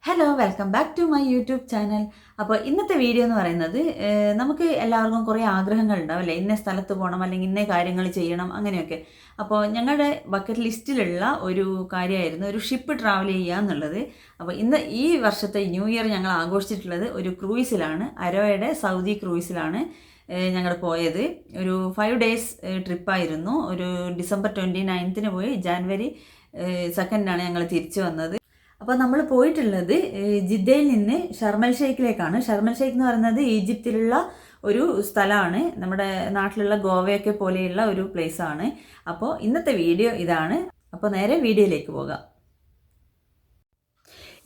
Hello welcome back to my YouTube channel. അപ്പോൾ ഇന്നത്തെ video എന്ന് പറയുന്നത് നമുക്ക് എല്ലാവർക്കും കുറേ ആഗ്രഹങ്ങൾ ഉണ്ടാവും അല്ലേ, ഇന്ന സ്ഥലത്ത് പോകണം അല്ലെങ്കിൽ ഇന്ന കാര്യങ്ങൾ ചെയ്യണം അങ്ങനെയൊക്കെ. അപ്പോൾ ഞങ്ങളുടെ ബക്കറ്റ് ലിസ്റ്റിലുള്ള ഒരു കാര്യമായിരുന്നു ഒരു ഷിപ്പ് ട്രാവൽ ചെയ്യുക എന്നുള്ളത്. അപ്പോൾ ഈ വർഷത്തെ ന്യൂ ഇയർ ഞങ്ങൾ ആഘോഷിച്ചിട്ടുള്ളത് ഒരു ക്രൂയിസിലാണ്, അരോയുടെ സൗദി ക്രൂയിസിലാണ് ഞങ്ങൾ പോയത്. ഒരു 5 days ട്രിപ്പായിരുന്നു. ഒരു ഡിസംബർ 29th പോയി ജാനുവരി 2 ഞങ്ങൾ തിരിച്ചു വന്നത്. അപ്പോൾ നമ്മൾ പോയിട്ടുള്ളത് ജിദ്ദയിൽ നിന്ന് ഷർമൽ ഷെയ്ഖിലേക്കാണ്. ഷർമൽ ഷെയ്ഖ് എന്ന് പറയുന്നത് ഈജിപ്തിലുള്ള ഒരു സ്ഥലമാണ്, നമ്മുടെ നാട്ടിലുള്ള ഗോവയൊക്കെ പോലെയുള്ള ഒരു പ്ലേസാണ്. അപ്പോൾ ഇന്നത്തെ വീഡിയോ ഇതാണ്. അപ്പോൾ നേരെ വീഡിയോയിലേക്ക് പോകാം.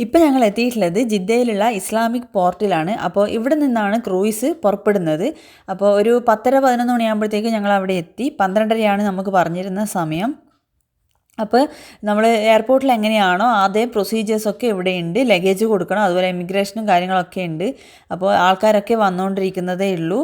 ഇപ്പം ഞങ്ങൾ എത്തിയിട്ടുള്ളത് ജിദ്ദയിലുള്ള ഇസ്ലാമിക് പോർട്ടിലാണ്. അപ്പോൾ ഇവിടെ നിന്നാണ് ക്രൂയിസ് പുറപ്പെടുന്നത്. അപ്പോൾ ഒരു 10:30-11 മണിയാകുമ്പോഴത്തേക്ക് ഞങ്ങൾ അവിടെ എത്തി. 12:30 നമുക്ക് പറഞ്ഞിരുന്ന സമയം. അപ്പോൾ നമ്മൾ എയർപോർട്ടിൽ എങ്ങനെയാണോ അതേ പ്രൊസീജിയേഴ്സൊക്കെ ഇവിടെയുണ്ട്. ലഗേജ് കൊടുക്കണം, അതുപോലെ ഇമിഗ്രേഷനും കാര്യങ്ങളൊക്കെ ഉണ്ട്. അപ്പോൾ ആൾക്കാരൊക്കെ വന്നുകൊണ്ടിരിക്കുന്നതേ ഉള്ളൂ.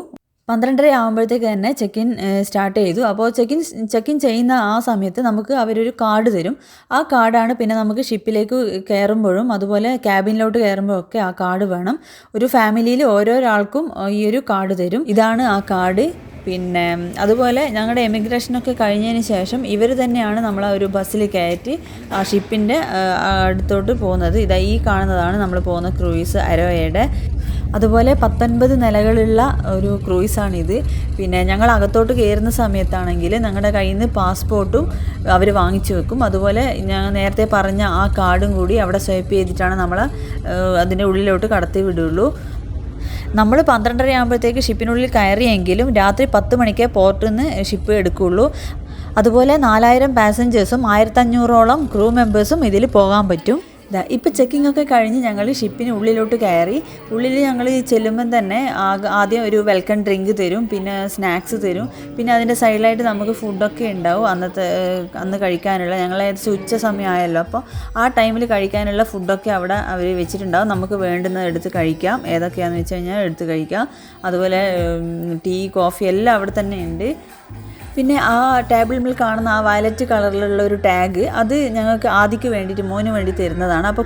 12:30 ആകുമ്പോഴത്തേക്ക് തന്നെ ചെക്ക് ഇൻ സ്റ്റാർട്ട് ചെയ്തു. അപ്പോൾ ചെക്ക് ഇൻ ചെയ്യുന്ന ആ സമയത്ത് നമുക്ക് അവരൊരു കാർഡ് തരും. ആ കാർഡാണ് പിന്നെ നമുക്ക് ഷിപ്പിലേക്ക് കയറുമ്പോഴും അതുപോലെ ക്യാബിനിലോട്ട് കയറുമ്പോഴൊക്കെ ആ കാർഡ് വേണം. ഒരു ഫാമിലിയിൽ ഓരോരാൾക്കും ഈ ഒരു കാർഡ് തരും. ഇതാണ് ആ കാർഡ്. പിന്നെ അതുപോലെ ഞങ്ങളുടെ എമിഗ്രേഷനൊക്കെ കഴിഞ്ഞതിന് ശേഷം ഇവർ തന്നെയാണ് നമ്മളെ ഒരു ബസ്സിൽ കയറ്റി ആ ഷിപ്പിൻ്റെ അടുത്തോട്ട് പോകുന്നത്. ഈ കാണുന്നതാണ് നമ്മൾ പോകുന്ന ക്രൂയിസ് അരോയയുടെ. അതുപോലെ 19 നിലകളുള്ള ഒരു ക്രൂയിസാണിത്. പിന്നെ ഞങ്ങൾ അകത്തോട്ട് കയറുന്ന സമയത്താണെങ്കിൽ ഞങ്ങളുടെ കയ്യിൽ നിന്ന് പാസ്പോർട്ടും അവർ വാങ്ങിച്ചു വെക്കും. അതുപോലെ ഞാൻ നേരത്തെ പറഞ്ഞ ആ കാർഡും കൂടി അവിടെ സ്വൈപ്പ് ചെയ്തിട്ടാണ് നമ്മൾ അതിൻ്റെ ഉള്ളിലോട്ട് കടത്തി വിടുള്ളൂ. നമ്മൾ 12:30 ആകുമ്പോഴത്തേക്ക് ഷിപ്പിനുള്ളിൽ കയറിയെങ്കിലും രാത്രി 10 മണിക്കേ പോർട്ടിൽ നിന്ന് ഷിപ്പ് എടുക്കുകയുള്ളൂ. അതുപോലെ 4000 പാസഞ്ചേഴ്സും 1500ഓളം ക്രൂ മെമ്പേഴ്സും ഇതിൽ പോകാൻ പറ്റും. ഇപ്പോൾ ചെക്കിംഗ് ഒക്കെ കഴിഞ്ഞ് ഞങ്ങൾ ഷിപ്പിന് ഉള്ളിലോട്ട് കയറി. ഉള്ളിൽ ഞങ്ങൾ ചെല്ലുമ്പം തന്നെ ആദ്യം ഒരു വെൽക്കം ഡ്രിങ്ക് തരും, പിന്നെ സ്നാക്സ് തരും, പിന്നെ അതിൻ്റെ സൈഡിലായിട്ട് നമുക്ക് ഫുഡൊക്കെ ഉണ്ടാവും. അന്ന് കഴിക്കാനുള്ള, ഞങ്ങൾ ഉച്ച സമയമായല്ലോ, അപ്പോൾ ആ ടൈമിൽ കഴിക്കാനുള്ള ഫുഡൊക്കെ അവിടെ അവർ വെച്ചിട്ടുണ്ടാവും. നമുക്ക് വേണ്ടുന്നത് എടുത്ത് കഴിക്കാം. ഏതൊക്കെയാണെന്ന് വെച്ച് കഴിഞ്ഞാൽ എടുത്ത് കഴിക്കാം. അതുപോലെ ടീ, കോഫി എല്ലാം അവിടെ തന്നെ ഉണ്ട്. പിന്നെ ആ ടേബിളിൽ കാണുന്ന ആ വയലറ്റ് കളറിലുള്ള ഒരു ടാഗ്, അത് ഞങ്ങൾക്ക് ആദിക്ക് വേണ്ടിയിട്ട്, മോന് വേണ്ടി തരുന്നതാണ്. അപ്പോൾ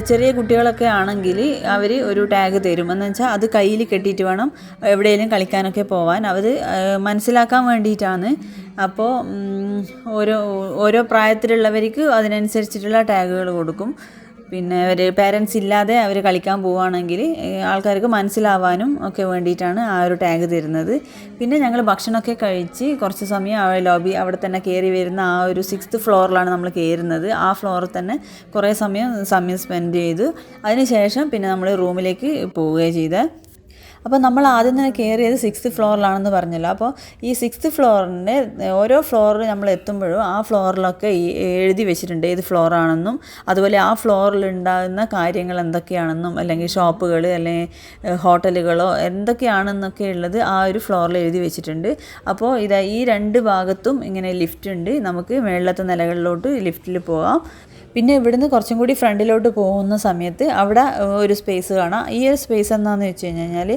ചെറിയ കുട്ടികളൊക്കെ ആണെങ്കിൽ അവർ ഒരു ടാഗ് തരും. എന്ന് വെച്ചാൽ അത് കയ്യിൽ കെട്ടിയിട്ട് വേണം എവിടെയെങ്കിലും കളിക്കാനൊക്കെ പോകാൻ. അവർ മനസ്സിലാക്കാൻ വേണ്ടിയിട്ടാണ്. അപ്പോൾ ഓരോ പ്രായത്തിലുള്ളവർക്ക് അതിനനുസരിച്ചിട്ടുള്ള ടാഗുകൾ കൊടുക്കും. പിന്നെ പേരൻസ് ഇല്ലാതെ അവർ കളിക്കാൻ പോവുകയാണെങ്കിൽ ആൾക്കാർക്ക് മനസ്സിലാവാനും ഒക്കെ വേണ്ടിയിട്ടാണ് ആ ഒരു ടാഗ് തരുന്നത്. പിന്നെ ഞങ്ങൾ ഭക്ഷണമൊക്കെ കഴിച്ച് കുറച്ച് സമയം ലോബി അവിടെ തന്നെ കയറി വരുന്ന ആ ഒരു 6th ഫ്ലോറിലാണ് നമ്മൾ കയറുന്നത്. ആ ഫ്ലോറിൽ തന്നെ കുറേ സമയം സ്പെൻഡ് ചെയ്തു. അതിന് ശേഷം പിന്നെ നമ്മൾ റൂമിലേക്ക് പോവുകയാണ് ചെയ്തത്. അപ്പോൾ നമ്മൾ ആദ്യം തന്നെ കയറിയത് 6th ഫ്ലോറിലാണെന്ന് പറഞ്ഞല്ലോ. അപ്പോൾ ഈ 6th ഫ്ലോറിൻ്റെ ഓരോ ഫ്ലോറിൽ നമ്മൾ എത്തുമ്പോഴും ആ ഫ്ലോറിലൊക്കെ എഴുതി വെച്ചിട്ടുണ്ട് ഏത് ഫ്ലോറാണെന്നും, അതുപോലെ ആ ഫ്ലോറിൽ ഉണ്ടാകുന്ന കാര്യങ്ങൾ എന്തൊക്കെയാണെന്നും, അല്ലെങ്കിൽ ഷോപ്പുകൾ അല്ലെങ്കിൽ ഹോട്ടലുകളോ എന്തൊക്കെയാണെന്നൊക്കെ ഉള്ളത് ആ ഒരു ഫ്ലോറിൽ എഴുതി വെച്ചിട്ടുണ്ട്. അപ്പോൾ ഈ 2 ഭാഗത്തും ഇങ്ങനെ ലിഫ്റ്റ് ഉണ്ട്. നമുക്ക് മുകളിലത്തെ നിലകളിലോട്ട് ലിഫ്റ്റിൽ പോകാം. പിന്നെ ഇവിടുന്ന് കുറച്ചും കൂടി ഫ്രണ്ടിലോട്ട് പോകുന്ന സമയത്ത് അവിടെ ഒരു സ്പേസ് കാണാം. ഈ ഒരു സ്പേസ് എന്താണെന്ന് വെച്ച് കഴിഞ്ഞാൽ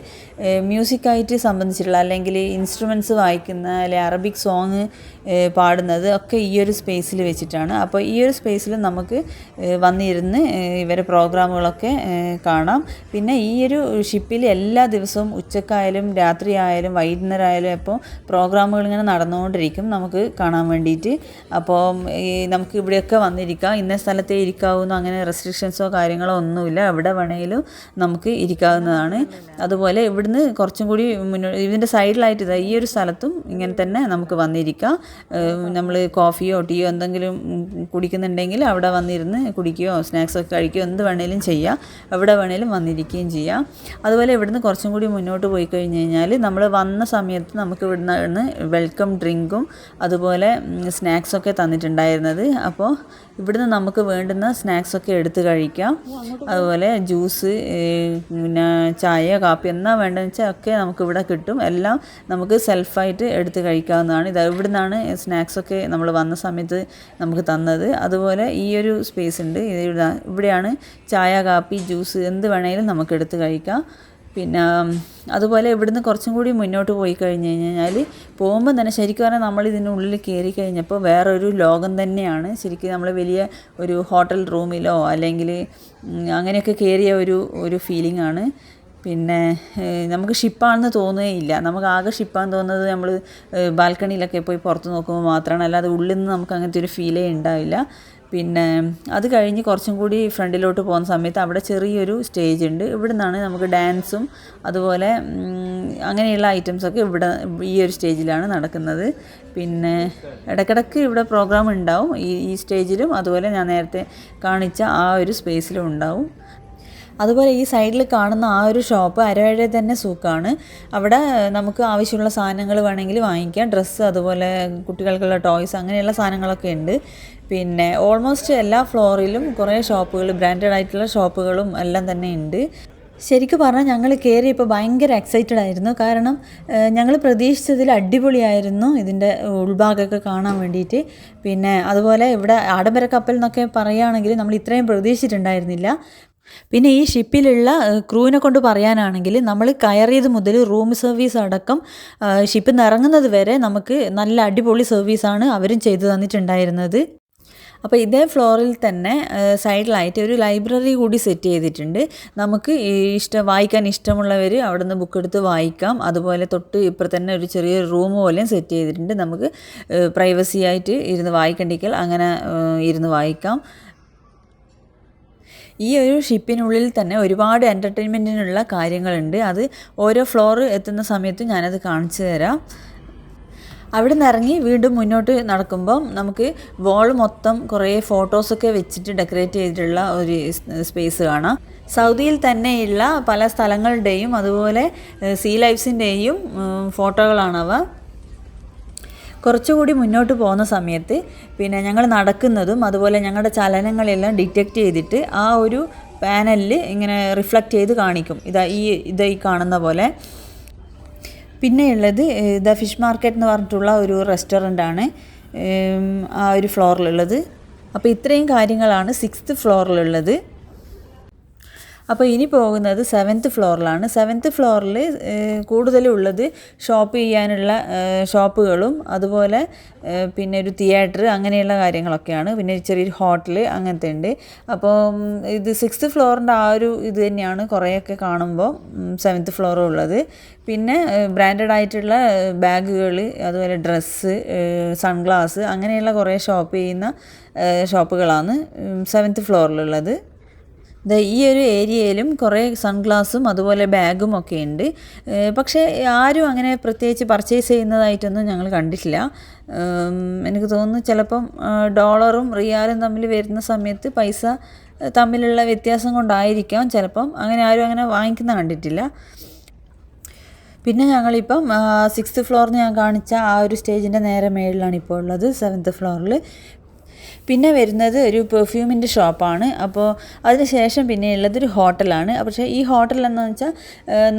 മ്യൂസിക്കായിട്ട് സംബന്ധിച്ചിട്ടുള്ള, അല്ലെങ്കിൽ ഇൻസ്ട്രുമെൻറ്റ്സ് വായിക്കുന്ന, അല്ലെങ്കിൽ അറബിക് സോങ് പാടുന്നത് ഒക്കെ ഈ ഒരു സ്പേസിൽ വെച്ചിട്ടാണ്. അപ്പോൾ ഈ ഒരു സ്പേസിൽ നമുക്ക് വന്നിരുന്ന് ഇവരെ പ്രോഗ്രാമുകളൊക്കെ കാണാം. പിന്നെ ഈ ഒരു ഷിപ്പിൽ എല്ലാ ദിവസവും ഉച്ചക്കായാലും രാത്രിയായാലും വൈകുന്നേരമായാലും ഇപ്പോൾ പ്രോഗ്രാമുകൾ ഇങ്ങനെ നടന്നുകൊണ്ടിരിക്കും നമുക്ക് കാണാൻ വേണ്ടിയിട്ട്. അപ്പോൾ നമുക്ക് ഇവിടെയൊക്കെ വന്നിരിക്കാം. ഇന്ന സ്ഥലത്തേ ഇരിക്കാവുന്ന അങ്ങനെ റെസ്ട്രിക്ഷൻസോ കാര്യങ്ങളോ ഒന്നുമില്ല. എവിടെ വേണമെങ്കിലും നമുക്ക് ഇരിക്കാവുന്നതാണ്. അതുപോലെ ഇവിടുന്ന് കുറച്ചും കൂടി ഇതിൻ്റെ സൈഡിലായിട്ട് ഈ ഒരു സ്ഥലത്തും ഇങ്ങനെ തന്നെ നമുക്ക് വന്നിരിക്കാം. നമ്മൾ കോഫിയോ ടീയോ എന്തെങ്കിലും കുടിക്കുന്നുണ്ടെങ്കിൽ അവിടെ വന്നിരുന്ന് കുടിക്കുകയോ സ്നാക്സൊക്കെ കഴിക്കുകയോ എന്ത് വേണേലും ചെയ്യാം. എവിടെ വേണേലും വന്നിരിക്കുകയും ചെയ്യാം. അതുപോലെ ഇവിടുന്ന് കുറച്ചും കൂടി മുന്നോട്ട് പോയി കഴിഞ്ഞ് കഴിഞ്ഞാൽ നമ്മൾ വന്ന സമയത്ത് നമുക്ക് ഇവിടുന്ന് വെൽക്കം ഡ്രിങ്കും അതുപോലെ സ്നാക്സൊക്കെ തന്നിട്ടുണ്ടായിരുന്നത്. അപ്പോൾ ഇവിടുന്ന് നമുക്ക് വേണ്ടുന്ന സ്നാക്സൊക്കെ എടുത്ത് കഴിക്കാം. അതുപോലെ ജ്യൂസ്, പിന്നെ ചായ, കാപ്പി എന്നാ വേണ്ടതെന്ന് വെച്ചാൽ ഒക്കെ നമുക്കിവിടെ കിട്ടും. എല്ലാം നമുക്ക് സെൽഫായിട്ട് എടുത്ത് കഴിക്കാവുന്നതാണ്. ഇവിടുന്നാണ് സ്നാക്സൊക്കെ നമ്മൾ വന്ന സമയത്ത് നമുക്ക് തന്നത്. അതുപോലെ ഈ ഒരു സ്പേസ് ഉണ്ട്. ഇവിടെയാണ് ചായ, കാപ്പി, ജ്യൂസ് എന്ത് വേണമെങ്കിലും നമുക്ക് എടുത്ത് കഴിക്കാം. പിന്നെ അതുപോലെ ഇവിടുന്ന് കുറച്ചും കൂടി മുന്നോട്ട് പോയി കഴിഞ്ഞ് കഴിഞ്ഞാൽ പോകുമ്പോൾ തന്നെ ശരിക്കും പറഞ്ഞാൽ നമ്മൾ ഇതിനുള്ളിൽ കയറി കഴിഞ്ഞപ്പോൾ വേറൊരു ലോകം തന്നെയാണ്. ശരിക്കും നമ്മൾ വലിയ ഒരു ഹോട്ടൽ റൂമിലോ അല്ലെങ്കിൽ അങ്ങനെയൊക്കെ കയറിയ ഒരു ഫീലിംഗ് ആണ്. പിന്നെ നമുക്ക് ഷിപ്പാണെന്ന് തോന്നുകയില്ല. നമുക്ക് ആകെ ഷിപ്പാന്ന് തോന്നുന്നത് നമ്മൾ ബാൽക്കണിയിലൊക്കെ പോയി പുറത്ത് നോക്കുമ്പോൾ മാത്രമാണ്. അല്ലാതെ ഉള്ളിൽ നിന്ന് നമുക്ക് അങ്ങനത്തെ ഒരു ഫീലേ ഉണ്ടാവില്ല. പിന്നെ അത് കഴിഞ്ഞ് കുറച്ചും കൂടി ഫ്രണ്ടിലോട്ട് പോകുന്ന സമയത്ത് അവിടെ ചെറിയൊരു സ്റ്റേജ് ഉണ്ട്. ഇവിടെ നിന്നാണ് നമുക്ക് ഡാൻസും അതുപോലെ അങ്ങനെയുള്ള ഐറ്റംസൊക്കെ ഈ ഒരു സ്റ്റേജിലാണ് നടക്കുന്നത്. പിന്നെ ഇടയ്ക്കിടയ്ക്ക് ഇവിടെ പ്രോഗ്രാം ഉണ്ടാവും ഈ സ്റ്റേജിലും, അതുപോലെ ഞാൻ നേരത്തെ കാണിച്ച ആ ഒരു സ്പേസിലും ഉണ്ടാവും. അതുപോലെ ഈ സൈഡിൽ കാണുന്ന ആ ഒരു ഷോപ്പ് അരവഴ തന്നെ സൂക്കാണ്. അവിടെ നമുക്ക് ആവശ്യമുള്ള സാധനങ്ങൾ വേണമെങ്കിൽ വാങ്ങിക്കാം. ഡ്രസ്സ്, അതുപോലെ കുട്ടികൾക്കുള്ള ടോയ്സ്, അങ്ങനെയുള്ള സാധനങ്ങളൊക്കെ ഉണ്ട്. പിന്നെ ഓൾമോസ്റ്റ് എല്ലാ ഫ്ലോറിലും കുറേ ഷോപ്പുകൾ, ബ്രാൻഡഡ് ആയിട്ടുള്ള ഷോപ്പുകളും എല്ലാം തന്നെ ഉണ്ട്. ശരിക്കും പറഞ്ഞാൽ ഞങ്ങൾ കയറിയപ്പോൾ ഭയങ്കര എക്സൈറ്റഡ് ആയിരുന്നു. കാരണം ഞങ്ങൾ പ്രതീക്ഷിച്ചതിൽ അടിപൊളിയായിരുന്നു ഇതിൻ്റെ ഉൾഭാഗമൊക്കെ കാണാൻ വേണ്ടിയിട്ട്. പിന്നെ അതുപോലെ ഇവിടെ ആഡംബര കപ്പൽ എന്നൊക്കെ പറയുകയാണെങ്കിൽ നമ്മൾ ഇത്രയും പ്രതീക്ഷിച്ചിട്ടുണ്ടായിരുന്നില്ല. പിന്നെ ഈ ഷിപ്പിലുള്ള ക്രൂവിനെ കൊണ്ട് പറയാനാണെങ്കിൽ നമ്മൾ കയറിയത് മുതൽ റൂം സർവീസ് അടക്കം ഷിപ്പിൽ നിന്ന് ഇറങ്ങുന്നത് വരെ നമുക്ക് നല്ല അടിപൊളി സർവീസാണ് അവരും ചെയ്തു തന്നിട്ടുണ്ടായിരുന്നത്. അപ്പോൾ ഇതേ ഫ്ലോറിൽ തന്നെ സൈഡിലായിട്ട് ഒരു ലൈബ്രറി കൂടി സെറ്റ് ചെയ്തിട്ടുണ്ട്. നമുക്ക് വായിക്കാൻ ഇഷ്ടമുള്ളവർ അവിടെ നിന്ന് ബുക്ക് എടുത്ത് വായിക്കാം. അതുപോലെ തൊട്ട് ഇപ്പുറത്ത് തന്നെ ഒരു ചെറിയൊരു റൂം പോലെയും സെറ്റ് ചെയ്തിട്ടുണ്ട്. നമുക്ക് പ്രൈവസി ആയിട്ട് ഇരുന്ന് വായിക്കണ്ടെങ്കിൽ അങ്ങനെ ഇരുന്ന് വായിക്കാം. ഈ ഒരു ഷിപ്പിനുള്ളിൽ തന്നെ ഒരുപാട് എൻ്റർടൈൻമെൻറ്റിനുള്ള കാര്യങ്ങളുണ്ട്. അത് ഓരോ ഫ്ലോർ എത്തുന്ന സമയത്ത് ഞാനത് കാണിച്ചു തരാം. അവിടെ നിന്ന് ഇറങ്ങി വീണ്ടും മുന്നോട്ട് നടക്കുമ്പം നമുക്ക് വോൾ മൊത്തം കുറേ ഫോട്ടോസൊക്കെ വെച്ചിട്ട് ഡെക്കറേറ്റ് ചെയ്തിട്ടുള്ള ഒരു സ്പേസ് കാണാം. സൗദിയിൽ തന്നെയുള്ള പല സ്ഥലങ്ങളുടെയും അതുപോലെ സീ ലൈഫ്സിൻ്റെയും ഫോട്ടോകളാണവ. കുറച്ചുകൂടി മുന്നോട്ട് പോകുന്ന സമയത്ത് പിന്നെ ഞങ്ങൾ നടക്കുന്നതും അതുപോലെ ഞങ്ങളുടെ ചലനങ്ങളെല്ലാം ഡിറ്റക്റ്റ് ചെയ്തിട്ട് ആ ഒരു പാനലിൽ ഇങ്ങനെ റിഫ്ലക്റ്റ് ചെയ്ത് കാണിക്കും. ഈ കാണുന്ന പോലെ. പിന്നെയുള്ളത് ദ ഫിഷ് മാർക്കറ്റ് എന്ന് പറഞ്ഞിട്ടുള്ള ഒരു റെസ്റ്റോറൻ്റാണ് ആ ഒരു ഫ്ലോറിലുള്ളത്. അപ്പോൾ ഇത്രയും കാര്യങ്ങളാണ് 6th ഫ്ലോറിലുള്ളത്. അപ്പോൾ ഇനി പോകുന്നത് 7th ഫ്ലോറിലാണ്. 7th ഫ്ലോറിൽ കൂടുതലുള്ളത് ഷോപ്പ് ചെയ്യാനുള്ള ഷോപ്പുകളും അതുപോലെ പിന്നെ ഒരു തിയേറ്റർ അങ്ങനെയുള്ള കാര്യങ്ങളൊക്കെയാണ്. പിന്നെ ചെറിയൊരു ഹോട്ടൽ അങ്ങനത്തെ ഉണ്ട്. അപ്പോൾ ഇത് 6th ഫ്ലോറിൻ്റെ ആ ഒരു ഇത് തന്നെയാണ് കുറേയൊക്കെ കാണുമ്പോൾ 7th ഫ്ലോറും ഉള്ളത്. പിന്നെ ബ്രാൻഡഡ് ആയിട്ടുള്ള ബാഗുകൾ, അതുപോലെ ഡ്രസ്സ്, സൺഗ്ലാസ് അങ്ങനെയുള്ള കുറേ ഷോപ്പ് ചെയ്യുന്ന ഷോപ്പുകളാണ് 7th ഫ്ലോറിലുള്ളത്. ഈ ഒരു ഏരിയയിലും കുറേ സൺഗ്ലാസും അതുപോലെ ബാഗും ഒക്കെ ഉണ്ട്. പക്ഷേ ആരും അങ്ങനെ പ്രത്യേകിച്ച് പർച്ചേസ് ചെയ്യുന്നതായിട്ടൊന്നും ഞങ്ങൾ കണ്ടിട്ടില്ല. എനിക്ക് തോന്നുന്നു ചിലപ്പം ഡോളറും റിയാലും തമ്മിൽ വരുന്ന സമയത്ത് പൈസ തമ്മിലുള്ള വ്യത്യാസം കൊണ്ടായിരിക്കാം ചിലപ്പം അങ്ങനെ ആരും അങ്ങനെ വാങ്ങിക്കുന്ന കണ്ടിട്ടില്ല. പിന്നെ ഞങ്ങളിപ്പം 6th ഫ്ലോറിൽ ഞാൻ കാണിച്ച ആ ഒരു സ്റ്റേജിൻ്റെ നേരെ മേളിലാണ് ഇപ്പോൾ ഉള്ളത്, 7th ഫ്ലോറിൽ. പിന്നെ വരുന്നത് ഒരു പെർഫ്യൂമിൻ്റെ ഷോപ്പാണ്. അപ്പോൾ അതിന് ശേഷം പിന്നെ ഉള്ളതൊരു ഹോട്ടലാണ്. പക്ഷേ ഈ ഹോട്ടൽ എന്ന് വെച്ചാൽ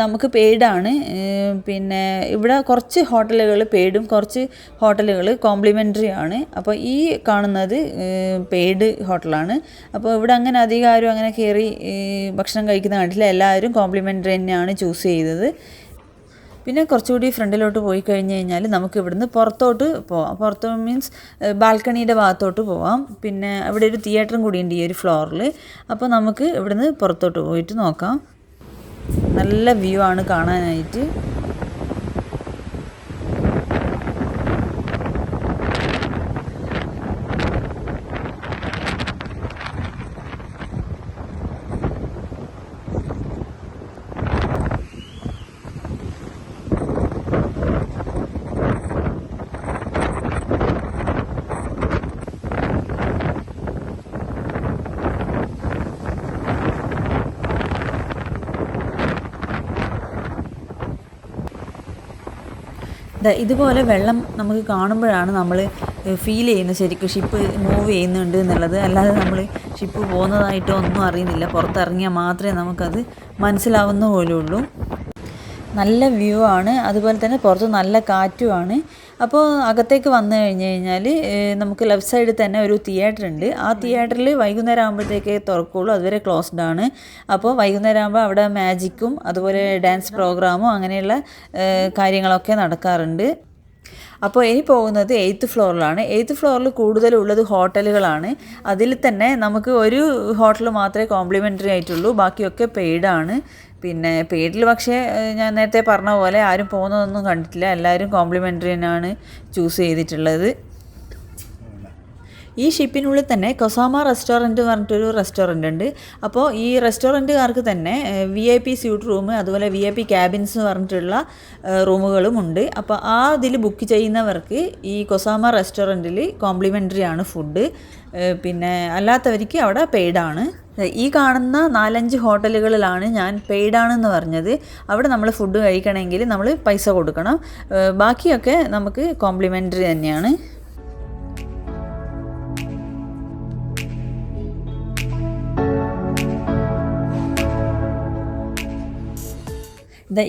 നമുക്ക് പെയ്ഡാണ്. പിന്നെ ഇവിടെ കുറച്ച് ഹോട്ടലുകൾ പെയ്ഡും കുറച്ച് ഹോട്ടലുകൾ കോംപ്ലിമെൻ്ററി ആണ്. അപ്പോൾ ഈ കാണുന്നത് പെയ്ഡ് ഹോട്ടലാണ്. അപ്പോൾ ഇവിടെ അങ്ങനെ അധികം ആരും അങ്ങനെ കയറി ഭക്ഷണം കഴിക്കുന്ന കണ്ടില്ല. എല്ലാവരും കോംപ്ലിമെൻ്ററി തന്നെയാണ് ചൂസ് ചെയ്തത്. പിന്നെ കുറച്ചുകൂടി ഫ്രണ്ടിലോട്ട് പോയി കഴിഞ്ഞ് കഴിഞ്ഞാൽ നമുക്ക് ഇവിടുന്ന് പുറത്തോട്ട് പോവാം. പുറത്ത് മീൻസ് ബാൽക്കണീൻ്റെ ഭാഗത്തോട്ട് പോവാം. പിന്നെ അവിടെ ഒരു തിയേറ്ററും കൂടി ഉണ്ട് ഈ ഒരു ഫ്ലോറിൽ. അപ്പോൾ നമുക്ക് ഇവിടുന്ന് പുറത്തോട്ട് പോയിട്ട് നോക്കാം. നല്ല വ്യൂ ആണ് കാണാനായിട്ട്. ഇതുപോലെ വെള്ളം നമുക്ക് കാണുമ്പോഴാണ് നമ്മൾ ഫീൽ ചെയ്യുന്നത് ശരിക്കും ഷിപ്പ് മൂവ് ചെയ്യുന്നുണ്ട് എന്നുള്ളത്. അല്ലാതെ നമ്മൾ ഷിപ്പ് പോകുന്നതായിട്ടോ ഒന്നും അറിയുന്നില്ല. പുറത്തിറങ്ങിയാൽ മാത്രമേ നമുക്കത് മനസ്സിലാവുന്ന പോലുള്ളൂ. നല്ല വ്യൂ ആണ്. അതുപോലെ തന്നെ പുറത്ത് നല്ല കാറ്റുമാണ്. അപ്പോൾ അകത്തേക്ക് വന്നു കഴിഞ്ഞ് കഴിഞ്ഞാൽ നമുക്ക് ലെഫ്റ്റ് സൈഡിൽ തന്നെ ഒരു തിയേറ്റർ ഉണ്ട്. ആ തിയേറ്ററിൽ വൈകുന്നേരം ആകുമ്പോഴത്തേക്കേ തുറക്കുള്ളൂ, അതുവരെ ക്ലോസ്ഡ് ആണ്. അപ്പോൾ വൈകുന്നേരം ആകുമ്പോൾ അവിടെ മാജിക്കും അതുപോലെ ഡാൻസ് പ്രോഗ്രാമും അങ്ങനെയുള്ള കാര്യങ്ങളൊക്കെ നടക്കാറുണ്ട്. അപ്പോൾ ഇനി പോകുന്നത് 8th ഫ്ലോറിലാണ്. 8th ഫ്ലോറിൽ കൂടുതലുള്ളത് ഹോട്ടലുകളാണ്. അതിൽ തന്നെ നമുക്ക് ഒരു ഹോട്ടൽ മാത്രമേ കോംപ്ലിമെൻ്ററി ആയിട്ടുള്ളൂ, ബാക്കിയൊക്കെ പെയ്ഡാണ്. പിന്നെ പെയ്ഡിൽ പക്ഷേ ഞാൻ നേരത്തെ പറഞ്ഞ പോലെ ആരും പോകുന്നതൊന്നും കണ്ടിട്ടില്ല, എല്ലാവരും കോംപ്ലിമെൻ്ററി തന്നെയാണ് ചൂസ് ചെയ്തിട്ടുള്ളത്. ഈ ഷിപ്പിനുള്ളിൽ തന്നെ കൊസാമ റെസ്റ്റോറൻറ്റ് എന്ന് പറഞ്ഞിട്ടൊരു റെസ്റ്റോറൻ്റ് ഉണ്ട്. അപ്പോൾ ഈ റെസ്റ്റോറൻറ്റുകാർക്ക് തന്നെ VIP സ്യൂട്ട് റൂം അതുപോലെ VIP ക്യാബിൻസ് എന്ന് പറഞ്ഞിട്ടുള്ള റൂമുകളും ഉണ്ട്. അപ്പോൾ ആ ഇതിൽ ബുക്ക് ചെയ്യുന്നവർക്ക് ഈ കൊസാമ റെസ്റ്റോറൻറ്റിൽ കോംപ്ലിമെൻ്ററി ആണ് ഫുഡ്. പിന്നെ അല്ലാത്തവർക്ക് അവിടെ പെയ്ഡാണ്. ഈ കാണുന്ന 4-5 ഹോട്ടലുകളിലാണ് ഞാൻ പെയ്ഡാണെന്ന് പറഞ്ഞത്. അവിടെ നമ്മൾ ഫുഡ് കഴിക്കണമെങ്കിൽ നമ്മൾ പൈസ കൊടുക്കണം, ബാക്കിയൊക്കെ നമുക്ക് കോംപ്ലിമെൻ്ററി തന്നെയാണ്.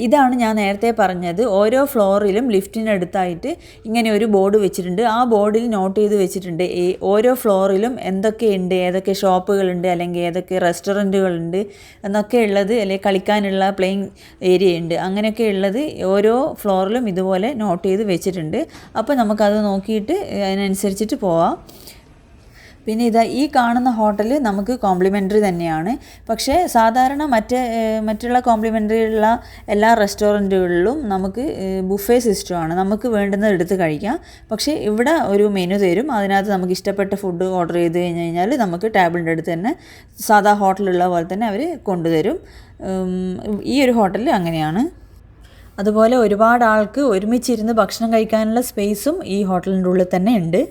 ഇതാണ് ഞാൻ നേരത്തെ പറഞ്ഞത്. ഓരോ ഫ്ലോറിലും ലിഫ്റ്റിനടുത്തായിട്ട് ഇങ്ങനെ ഒരു ബോർഡ് വെച്ചിട്ടുണ്ട്. ആ ബോർഡിൽ നോട്ട് ചെയ്ത് വെച്ചിട്ടുണ്ട് ഓരോ ഫ്ലോറിലും എന്തൊക്കെയുണ്ട്, ഏതൊക്കെ ഷോപ്പുകളുണ്ട് അല്ലെങ്കിൽ ഏതൊക്കെ റെസ്റ്റോറൻറ്റുകളുണ്ട് എന്നൊക്കെ ഉള്ളത്, അല്ലെങ്കിൽ കളിക്കാനുള്ള പ്ലേയിങ് ഏരിയ ഉണ്ട്, അങ്ങനെയൊക്കെ ഉള്ളത് ഓരോ ഫ്ലോറിലും ഇതുപോലെ നോട്ട് ചെയ്ത് വെച്ചിട്ടുണ്ട്. അപ്പോൾ നമുക്കത് നോക്കിയിട്ട് അതിനനുസരിച്ചിട്ട് പോവാം. പിന്നെ ഈ കാണുന്ന ഹോട്ടൽ നമുക്ക് കോംപ്ലിമെൻ്ററി തന്നെയാണ്. പക്ഷേ സാധാരണ മറ്റുള്ള കോംപ്ലിമെൻ്ററി ഉള്ള എല്ലാ റെസ്റ്റോറൻറ്റുകളിലും നമുക്ക് ബുഫേ സിസ്റ്റമാണ്, നമുക്ക് വേണ്ടുന്നത് എടുത്ത് കഴിക്കാം. പക്ഷേ ഇവിടെ ഒരു മെനു തരും, അതിനകത്ത് നമുക്ക് ഇഷ്ടപ്പെട്ട ഫുഡ് ഓർഡർ ചെയ്ത് കഴിഞ്ഞ് കഴിഞ്ഞാൽ നമുക്ക് ടേബിളിൻ്റെ അടുത്ത് തന്നെ സാധാ ഹോട്ടലുള്ള പോലെ തന്നെ അവർ കൊണ്ടുതരും. ഈ ഒരു ഹോട്ടലിൽ അങ്ങനെയാണ്. അതുപോലെ ഒരുപാട് ആൾക്ക് ഒരുമിച്ചിരുന്ന് ഭക്ഷണം കഴിക്കാനുള്ള സ്പേസും ഈ ഹോട്ടലിൻ്റെ ഉള്ളിൽ തന്നെ ഉണ്ട്.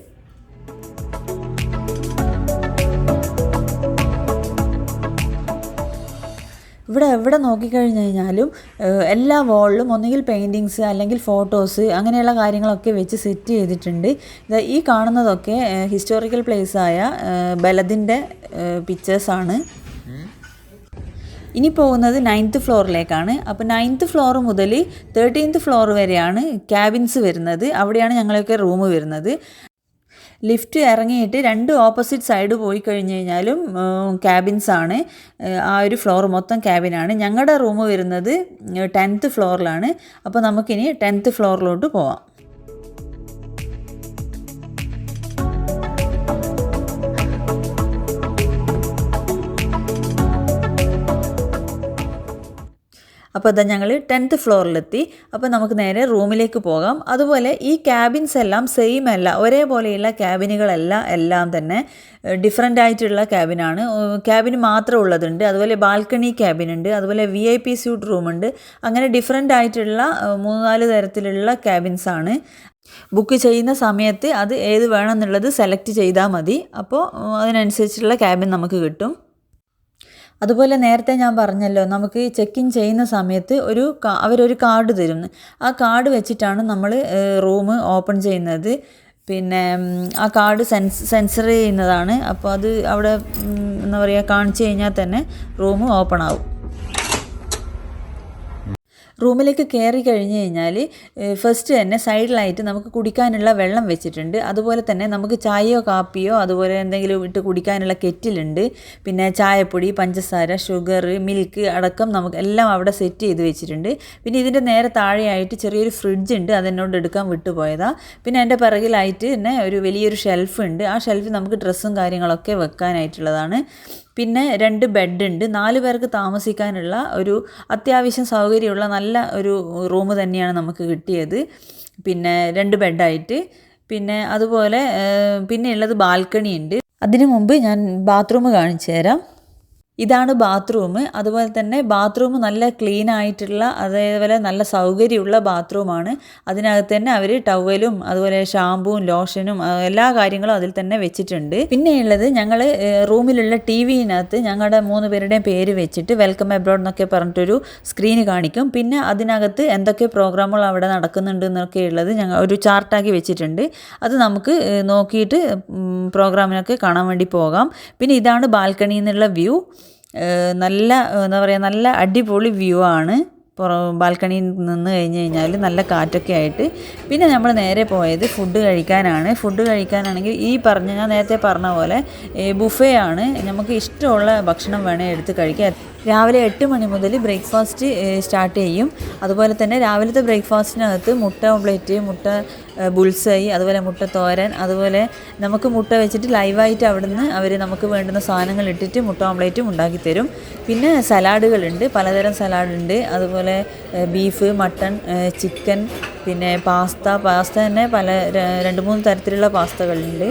ഇവിടെ എവിടെ നോക്കിക്കഴിഞ്ഞ് കഴിഞ്ഞാലും എല്ലാ വാളിലും ഒന്നുകിൽ പെയിൻറ്റിങ്സ് അല്ലെങ്കിൽ ഫോട്ടോസ് അങ്ങനെയുള്ള കാര്യങ്ങളൊക്കെ വെച്ച് സെറ്റ് ചെയ്തിട്ടുണ്ട്. ഈ കാണുന്നതൊക്കെ ഹിസ്റ്റോറിക്കൽ പ്ലേസായ ബലദിൻ്റെ പിക്ചേഴ്സാണ്. ഇനി പോകുന്നത് 9th ഫ്ലോറിലേക്കാണ്. അപ്പോൾ 9th ഫ്ലോർ മുതൽ 13th ഫ്ലോർ വരെയാണ് ക്യാബിൻസ് വരുന്നത്. അവിടെയാണ് ഞങ്ങളൊക്കെ റൂം വരുന്നത്. ലിഫ്റ്റ് ഇറങ്ങിയിട്ട് 2 ഓപ്പോസിറ്റ് സൈഡ് പോയി കഴിഞ്ഞ് കഴിഞ്ഞാലും ക്യാബിൻസാണ്. ആ ഒരു ഫ്ലോർ മൊത്തം ക്യാബിനാണ്. ഞങ്ങളുടെ റൂം വരുന്നത് 10th ഫ്ലോറിലാണ്. അപ്പോൾ നമുക്കിനി 10th ഫ്ലോറിലോട്ട് പോവാം. അപ്പോൾ അതാ ഞങ്ങൾ 10th ഫ്ലോറിലെത്തി. അപ്പോൾ നമുക്ക് നേരെ റൂമിലേക്ക് പോകാം. അതുപോലെ ഈ ക്യാബിൻസ് എല്ലാം സെയിം അല്ല, ഒരേപോലെയുള്ള എല്ലാം തന്നെ ഡിഫറെൻ്റ് ആയിട്ടുള്ള ക്യാബിനാണ്. ക്യാബിൻ മാത്രം ഉള്ളതുണ്ട്, അതുപോലെ ബാൽക്കണി ക്യാബിനുണ്ട്, അതുപോലെ VIP സ്യൂട്ട് റൂമുണ്ട്. അങ്ങനെ ഡിഫറെൻ്റ് ആയിട്ടുള്ള 3-4 തരത്തിലുള്ള ക്യാബിൻസാണ്. ബുക്ക് ചെയ്യുന്ന സമയത്ത് അത് ഏത് വേണമെന്നുള്ളത് സെലക്ട് ചെയ്താൽ മതി. അപ്പോൾ അതിനനുസരിച്ചുള്ള ക്യാബിൻ നമുക്ക് കിട്ടും. അതുപോലെ നേരത്തെ ഞാൻ പറഞ്ഞല്ലോ, നമുക്ക് ചെക്ക് ഇൻ ചെയ്യുന്ന സമയത്ത് അവരൊരു കാർഡ് തരും. ആ കാർഡ് വെച്ചിട്ടാണ് നമ്മൾ റൂം ഓപ്പൺ ചെയ്യുന്നത്. പിന്നെ ആ കാർഡ് സെൻസർ ചെയ്യുന്നതാണ്. അപ്പോൾ അത് അവിടെ എന്താ പറയുക, കാണിച്ചു കഴിഞ്ഞാൽ തന്നെ റൂം ഓപ്പൺ ആവും. റൂമിലേക്ക് കയറി കഴിഞ്ഞ് കഴിഞ്ഞാൽ ഫസ്റ്റ് തന്നെ സൈഡിലായിട്ട് നമുക്ക് കുടിക്കാനുള്ള വെള്ളം വെച്ചിട്ടുണ്ട്. അതുപോലെ തന്നെ നമുക്ക് ചായയോ കാപ്പിയോ അതുപോലെ എന്തെങ്കിലും ഇട്ട് കുടിക്കാനുള്ള കെറ്റിലുണ്ട്. പിന്നെ ചായപ്പൊടി, പഞ്ചസാര, ഷുഗർ, മിൽക്ക് അടക്കം നമുക്ക് എല്ലാം അവിടെ സെറ്റ് ചെയ്ത് വെച്ചിട്ടുണ്ട്. പിന്നെ ഇതിൻ്റെ നേരെ താഴെയായിട്ട് ചെറിയൊരു ഫ്രിഡ്ജ് ഉണ്ട്, അതെന്നോട് എടുക്കാൻ വിട്ടുപോയതാണ്. പിന്നെ എൻ്റെ പിറകിലായിട്ട് തന്നെ ഒരു വലിയൊരു ഷെൽഫ് ഉണ്ട്. ആ ഷെൽഫിൽ നമുക്ക് ഡ്രസ്സും കാര്യങ്ങളൊക്കെ വെക്കാനായിട്ടുള്ളതാണ്. പിന്നെ 2 ബെഡുണ്ട്. 4 പേർക്ക് താമസിക്കാനുള്ള ഒരു അത്യാവശ്യം സൗകര്യമുള്ള നല്ല ഒരു റൂം തന്നെയാണ് നമുക്ക് കിട്ടിയത്. പിന്നെ 2 ബെഡായിട്ട്. പിന്നെ അതുപോലെ പിന്നെ ഉള്ളത് ബാൽക്കണി ഉണ്ട്. അതിനു മുമ്പ് ഞാൻ ബാത്റൂം കാണിച്ചു തരാം. ഇതാണ് ബാത്റൂം. അതുപോലെ തന്നെ ബാത്റൂം നല്ല ക്ലീൻ ആയിട്ടുള്ള, അതേപോലെ നല്ല സൗകര്യമുള്ള ബാത്റൂമാണ്. അതിനകത്ത് തന്നെ അവർ ടവലും അതുപോലെ ഷാമ്പുവും ലോഷനും എല്ലാ കാര്യങ്ങളും അതിൽ തന്നെ വെച്ചിട്ടുണ്ട്. പിന്നെയുള്ളത് ഞങ്ങൾ റൂമിലുള്ള TVനകത്ത് ഞങ്ങളുടെ 3 പേരുടെയും പേര് വെച്ചിട്ട് വെൽക്കം എബ്രോഡ് എന്നൊക്കെ പറഞ്ഞിട്ടൊരു സ്ക്രീന് കാണിക്കും. പിന്നെ അതിനകത്ത് എന്തൊക്കെ പ്രോഗ്രാമുകൾ അവിടെ നടക്കുന്നുണ്ട് എന്നൊക്കെ ഉള്ളത് ഞങ്ങൾ ഒരു ചാർട്ടാക്കി വെച്ചിട്ടുണ്ട്. അത് നമുക്ക് നോക്കിയിട്ട് പ്രോഗ്രാമിനൊക്കെ കാണാൻ വേണ്ടി പോകാം. പിന്നെ ഇതാണ് ബാൽക്കണിയിൽ നിന്നുള്ള വ്യൂ. നല്ല എന്താ പറയുക, നല്ല അടിപൊളി വ്യൂ ആണ്. ബാൽക്കണിയിൽ നിന്ന് കഴിഞ്ഞ് കഴിഞ്ഞാൽ നല്ല കാറ്റൊക്കെ ആയിട്ട്. പിന്നെ നമ്മൾ നേരെ പോയത് ഫുഡ് കഴിക്കാനാണ്. ഫുഡ് കഴിക്കാനാണെങ്കിൽ ഞാൻ നേരത്തെ പറഞ്ഞ പോലെ ബുഫേ ആണ്. നമുക്ക് ഇഷ്ടമുള്ള ഭക്ഷണം വേണേൽ എടുത്ത് കഴിക്കാം. രാവിലെ 8 മണി മുതൽ ബ്രേക്ക്ഫാസ്റ്റ് സ്റ്റാർട്ട് ചെയ്യും. അതുപോലെ തന്നെ രാവിലത്തെ ബ്രേക്ക്ഫാസ്റ്റിനകത്ത് മുട്ട ഓംപ്ലേറ്റ്, മുട്ട ബുൾസൈ, അതുപോലെ മുട്ട തോരൻ, അതുപോലെ നമുക്ക് മുട്ട വെച്ചിട്ട് ലൈവായിട്ട് അവിടുന്ന് അവർ നമുക്ക് വേണ്ടുന്ന സാധനങ്ങൾ ഇട്ടിട്ട് മുട്ട ഓംപ്ലേറ്റും ഉണ്ടാക്കി തരും. പിന്നെ സലാഡുകളുണ്ട്, പലതരം സലാഡുണ്ട്. അതുപോലെ ബീഫ്, മട്ടൺ, ചിക്കൻ, പിന്നെ പാസ്ത തന്നെ 2-3 തരത്തിലുള്ള പാസ്തകളുണ്ട്.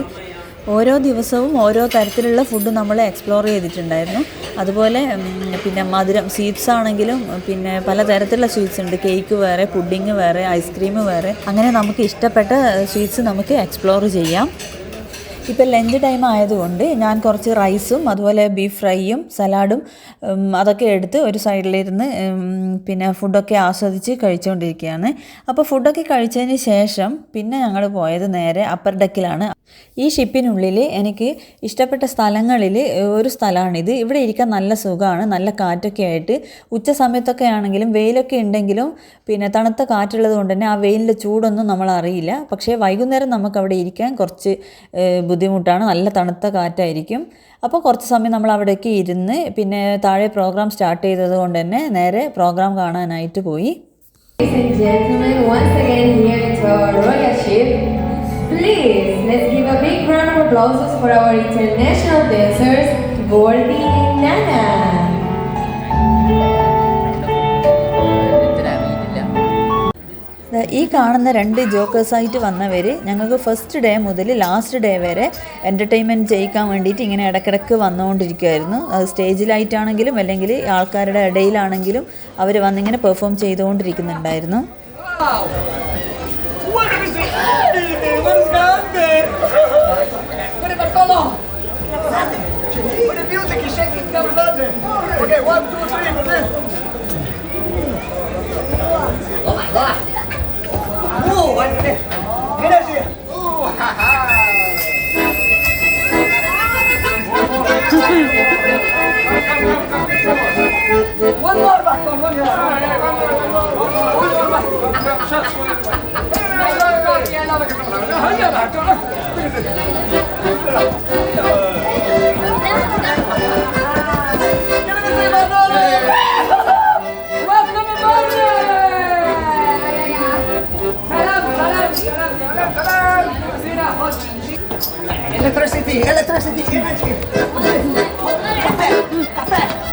ഓരോ ദിവസവും ഓരോ തരത്തിലുള്ള ഫുഡ് നമ്മൾ എക്സ്പ്ലോർ ചെയ്തിട്ടുണ്ടായിരുന്നു. അതുപോലെ പിന്നെ മധുരം സ്വീറ്റ്സ് ആണെങ്കിലും പിന്നെ പലതരത്തിലുള്ള സ്വീറ്റ്സ് ഉണ്ട്. കേക്ക് വേറെ, പുഡിങ് വേറെ, ഐസ്ക്രീം വേറെ, അങ്ങനെ നമുക്ക് ഇഷ്ടപ്പെട്ട സ്വീറ്റ്സ് നമുക്ക് എക്സ്പ്ലോർ ചെയ്യാം. ഇപ്പോൾ ലഞ്ച് ടൈം ആയതുകൊണ്ട് ഞാൻ കുറച്ച് റൈസും അതുപോലെ ബീഫ് ഫ്രൈയും സലാഡും അതൊക്കെ എടുത്ത് ഒരു സൈഡിലിരുന്ന് പിന്നെ ഫുഡൊക്കെ ആസ്വദിച്ച് കഴിച്ചുകൊണ്ടിരിക്കുകയാണ്. അപ്പോൾ ഫുഡൊക്കെ കഴിച്ചതിന് ശേഷം പിന്നെ ഞങ്ങൾ പോയത് നേരെ അപ്പർ ഡെക്കിലാണ്. ഈ ഷിപ്പിനുള്ളിൽ എനിക്ക് ഇഷ്ടപ്പെട്ട സ്ഥലങ്ങളിൽ ഒരു സ്ഥലമാണിത്. ഇവിടെ ഇരിക്കാൻ നല്ല സുഖമാണ്, നല്ല കാറ്റൊക്കെ ആയിട്ട്. ഉച്ച സമയത്തൊക്കെ ആണെങ്കിലും വെയിലൊക്കെ ഉണ്ടെങ്കിലും പിന്നെ തണുത്ത കാറ്റുള്ളത് കൊണ്ട് തന്നെ ആ വെയിലിൻ്റെ ചൂടൊന്നും നമ്മൾ അറിയില്ല. പക്ഷേ വൈകുന്നേരം നമുക്ക് അവിടെ ഇരിക്കാൻ കുറച്ച് ബുദ്ധിമുട്ടാണ്, നല്ല തണുത്ത കാറ്റായിരിക്കും. അപ്പോൾ കുറച്ച് സമയം നമ്മൾ അവിടേക്ക് ഇരുന്ന് പിന്നെ താഴെ പ്രോഗ്രാം സ്റ്റാർട്ട് ചെയ്തത് കൊണ്ട് തന്നെ നേരെ പ്രോഗ്രാം കാണാനായിട്ട് പോയി. Please, let's give a big round of applause for our international dancers, Gordy and Nana. ഈ കാണുന്ന 2 ജോക്കേഴ്സായിട്ട് വന്നവർ ഞങ്ങൾക്ക് ഫസ്റ്റ് ഡേ മുതൽ ലാസ്റ്റ് ഡേ വരെ എൻ്റർടൈൻമെൻറ്റ് ചെയ്യിക്കാൻ വേണ്ടിയിട്ട് ഇങ്ങനെ ഇടയ്ക്കിടയ്ക്ക് വന്നുകൊണ്ടിരിക്കുമായിരുന്നു. അത് സ്റ്റേജിലായിട്ടാണെങ്കിലും അല്ലെങ്കിൽ ആൾക്കാരുടെ ഇടയിലാണെങ്കിലും അവർ വന്നിങ്ങനെ perform ചെയ്തുകൊണ്ടിരിക്കുന്നുണ്ടായിരുന്നു. Okay, 1, 2, 3, oh my god! Oh, what is it? Energy! Oh, ha ha! One more back, one more. Electricity, energy.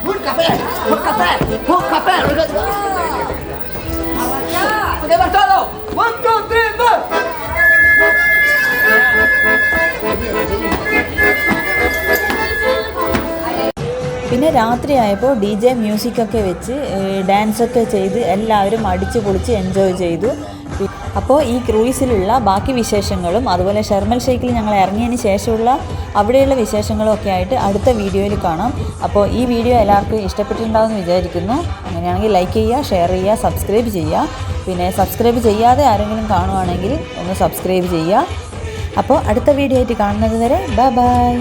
Good cafe. Okay, Bartolo. 1, 2, 3, go. പിന്നെ രാത്രിയായപ്പോൾ DJ മ്യൂസിക്കൊക്കെ വെച്ച് ഡാൻസൊക്കെ ചെയ്ത് എല്ലാവരും അടിച്ചു പൊളിച്ച് എൻജോയ് ചെയ്തു. അപ്പോൾ ഈ ക്രൂയിസിലുള്ള ബാക്കി വിശേഷങ്ങളും അതുപോലെ ഷർമൽ ഷെയ്ഖിൽ ഞങ്ങൾ ഇറങ്ങിയതിന് ശേഷമുള്ള അവിടെയുള്ള വിശേഷങ്ങളും ഒക്കെ ആയിട്ട് അടുത്ത വീഡിയോയിൽ കാണാം. അപ്പോൾ ഈ വീഡിയോ എല്ലാവർക്കും ഇഷ്ടപ്പെട്ടിട്ടുണ്ടാകുമെന്ന് വിചാരിക്കുന്നു. അങ്ങനെയാണെങ്കിൽ ലൈക്ക് ചെയ്യുക, ഷെയർ ചെയ്യുക, സബ്സ്ക്രൈബ് ചെയ്യുക. പിന്നെ സബ്സ്ക്രൈബ് ചെയ്യാതെ ആരെങ്കിലും കാണുവാണെങ്കിൽ ഒന്ന് സബ്സ്ക്രൈബ് ചെയ്യുക. അപ്പോൾ അടുത്ത വീഡിയോ ആയിട്ട് കാണുന്നത് വരെ ബൈ.